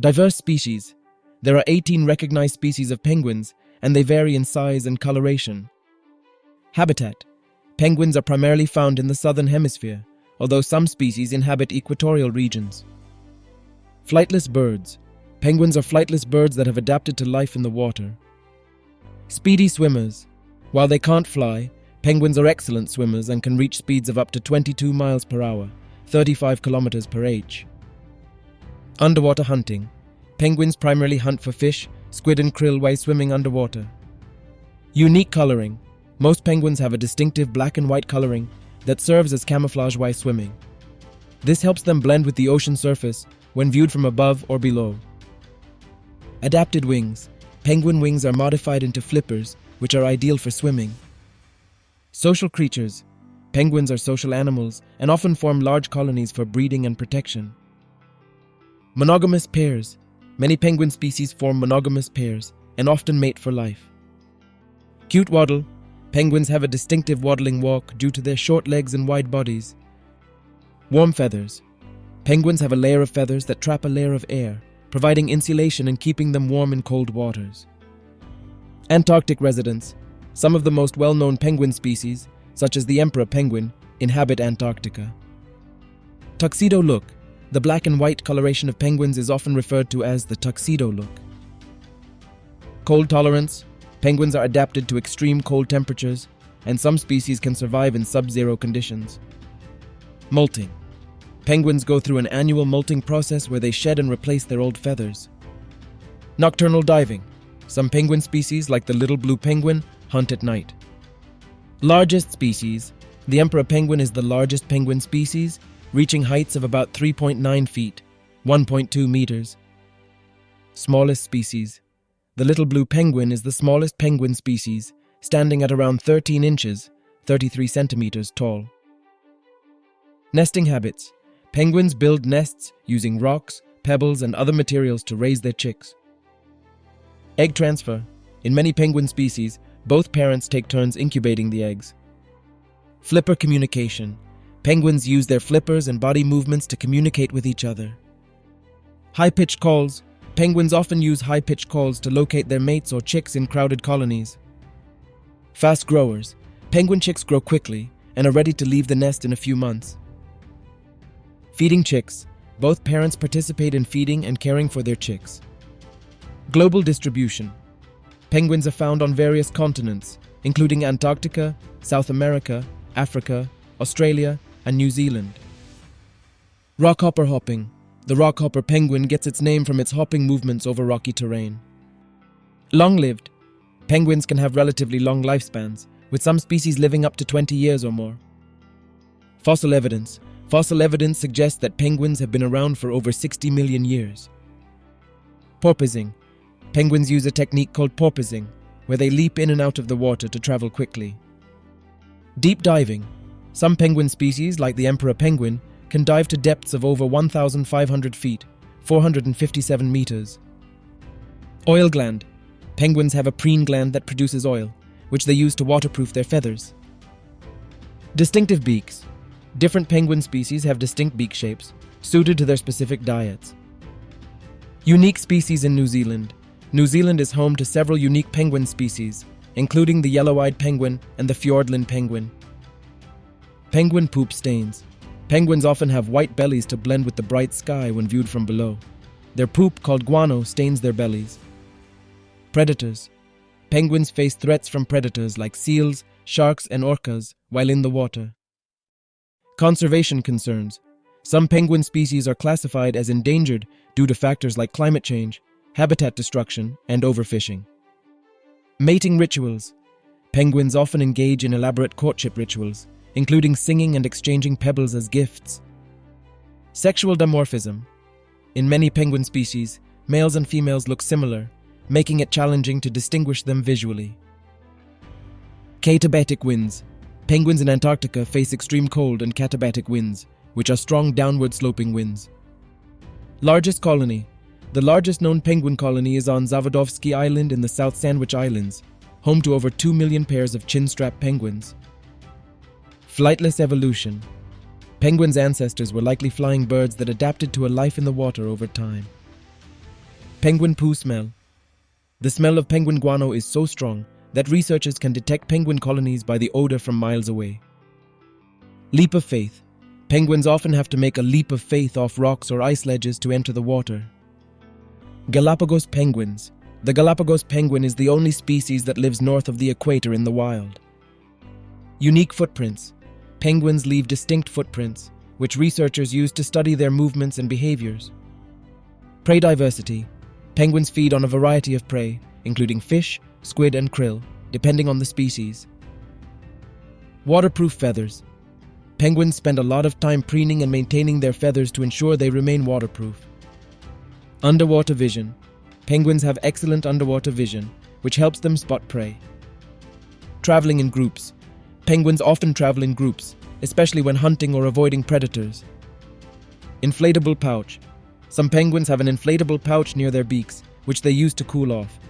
Diverse species. There are 18 recognized species of penguins, and they vary in size and coloration. Habitat. Penguins are primarily found in the southern hemisphere, although some species inhabit equatorial regions. Flightless birds. Penguins are flightless birds that have adapted to life in the water. Speedy swimmers. While they can't fly, penguins are excellent swimmers and can reach speeds of up to 22 miles per hour, 35 kilometers per h. Underwater hunting. Penguins primarily hunt for fish, squid and krill while swimming underwater. Unique coloring. Most penguins have a distinctive black and white coloring that serves as camouflage while swimming. This helps them blend with the ocean surface when viewed from above or below. Adapted wings. Penguin wings are modified into flippers, which are ideal for swimming. Social creatures. Penguins are social animals and often form large colonies for breeding and protection. Monogamous pairs. Many penguin species form monogamous pairs and often mate for life. Cute waddle. Penguins have a distinctive waddling walk due to their short legs and wide bodies. Warm feathers. Penguins have a layer of feathers that trap a layer of air, providing insulation and keeping them warm in cold waters. Antarctic residents. Some of the most well-known penguin species, such as the emperor penguin, inhabit Antarctica. Tuxedo look. The black and white coloration of penguins is often referred to as the tuxedo look. Cold tolerance. Penguins are adapted to extreme cold temperatures, and some species can survive in sub-zero conditions. Molting. Penguins go through an annual molting process where they shed and replace their old feathers. Nocturnal diving. Some penguin species, like the little blue penguin, hunt at night. Largest species. The emperor penguin is the largest penguin species, reaching heights of about 3.9 feet, 1.2 meters. Smallest species. The little blue penguin is the smallest penguin species, standing at around 13 inches, 33 centimeters tall. Nesting habits. Penguins build nests using rocks, pebbles, and other materials to raise their chicks. Egg transfer. In many penguin species, both parents take turns incubating the eggs. Flipper communication. Penguins use their flippers and body movements to communicate with each other. High-pitched calls. Penguins often use high-pitched calls to locate their mates or chicks in crowded colonies. Fast growers. Penguin chicks grow quickly and are ready to leave the nest in a few months. Feeding chicks. Both parents participate in feeding and caring for their chicks. Global distribution. Penguins are found on various continents, including Antarctica, South America, Africa, Australia, and New Zealand. Rockhopper hopping. The rockhopper penguin gets its name from its hopping movements over rocky terrain. Long-lived. Penguins can have relatively long lifespans, with some species living up to 20 years or more. Fossil evidence. Fossil evidence suggests that penguins have been around for over 60 million years. Porpoising. Penguins use a technique called porpoising, where they leap in and out of the water to travel quickly. Deep diving. Some penguin species, like the emperor penguin, can dive to depths of over 1,500 feet, 457 meters. Oil gland. Penguins have a preen gland that produces oil, which they use to waterproof their feathers. Distinctive beaks. Different penguin species have distinct beak shapes, suited to their specific diets. Unique species in New Zealand. New Zealand is home to several unique penguin species, including the yellow-eyed penguin and the Fiordland penguin. Penguin poop stains. Penguins often have white bellies to blend with the bright sky when viewed from below. Their poop, called guano, stains their bellies. Predators. Penguins face threats from predators like seals, sharks, and orcas while in the water. Conservation concerns. Some penguin species are classified as endangered due to factors like climate change, habitat destruction, and overfishing. Mating rituals. Penguins often engage in elaborate courtship rituals, including singing and exchanging pebbles as gifts. Sexual dimorphism. In many penguin species, males and females look similar, making it challenging to distinguish them visually. Katabatic winds. Penguins in Antarctica face extreme cold and katabatic winds, which are strong downward-sloping winds. Largest colony. The largest known penguin colony is on Zawodowski Island in the South Sandwich Islands, home to over 2 million pairs of chin-strap penguins. Flightless evolution. Penguins' ancestors were likely flying birds that adapted to a life in the water over time. Penguin poo smell. The smell of penguin guano is so strong that researchers can detect penguin colonies by the odor from miles away. Leap of faith. Penguins often have to make a leap of faith off rocks or ice ledges to enter the water. Galapagos penguins. The Galapagos penguin is the only species that lives north of the equator in the wild. Unique footprints. Penguins leave distinct footprints, which researchers use to study their movements and behaviors. Prey diversity. Penguins feed on a variety of prey, including fish, squid, and krill, depending on the species. Waterproof feathers. Penguins spend a lot of time preening and maintaining their feathers to ensure they remain waterproof. Underwater vision. Penguins have excellent underwater vision, which helps them spot prey. Traveling in groups. Penguins often travel in groups, especially when hunting or avoiding predators. Inflatable pouch. Some penguins have an inflatable pouch near their beaks, which they use to cool off.